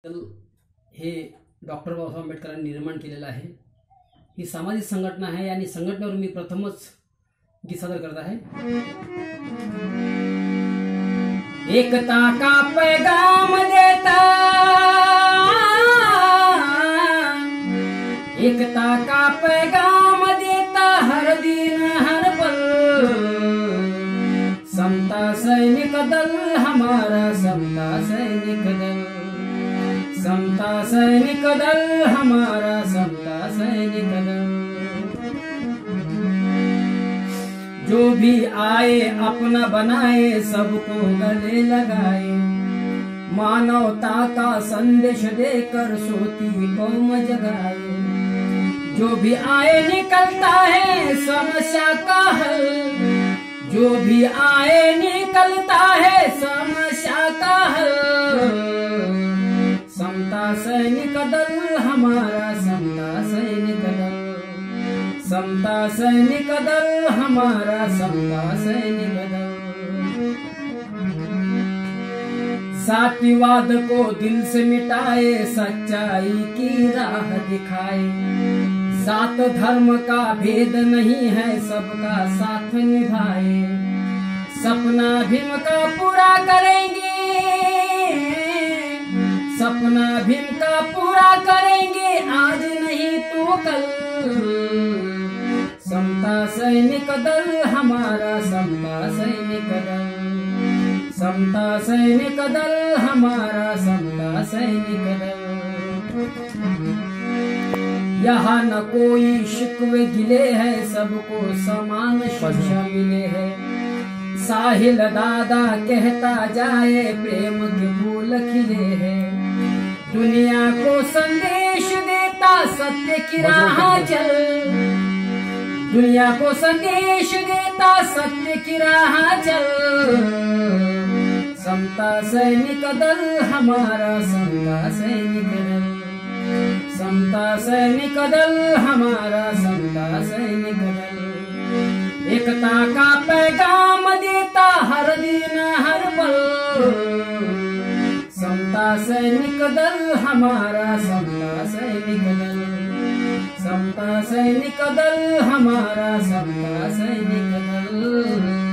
हे doctor Babasaheb आंबेडकरांनी निर्माण केलेलं आहे। ही सामाजिक संघटना आहे आणि संघटनेवर मी प्रथमच गीत सादर करत आहे। एकता का पैगाम देता, एकता का पैगाम देता हर दिन हर पल, समता सैनिक दल हमारा समता सैनिक दल, समता सैनिक दल हमारा समता सैनिक दल। जो भी आए अपना बनाए, सबको गले लगाए, मानवता का संदेश देकर सोती कौम जगाए। जो भी आए निकलता है समस्या का हल, जो भी आए निकलता है समस्या का हल, समता सैनिक दल हमारा समता सैनिक दल, समता सैनिक दल हमारा समता सैनिक दल। जातिवाद को दिल से मिटाए, सच्चाई की राह दिखाए, जात धर्म का भेद नहीं है सबका साथ निभाए। सपना भीम का पूरा करेंगे, सपना भीम का पूरा करेंगे, आज नहीं तो कल, समता सैनिक दल हमारा समता सैनिक दल, समता सैनिक दल हमारा समता सैनिक दल। यहाँ न कोई शिकवे गिले है, सबको समान शिक्षा मिले है। साहिल दादा कहता जाए, प्रेम के फूल खिले हैं। दुनिया को संदेश देता सत्य की राह चल, दुनिया को संदेश देता सत्य की राह चल, समता सैनिक दल हमारा समता सैनिक दल, समता सैनिक दल हमारा समता सैनिक दल। एकता का पैगाम देता हर दिन हर पल, समता सैनिक दल हमारा समता सैनिक दल, समता सैनिक दल हमारा समता सैनिक दल।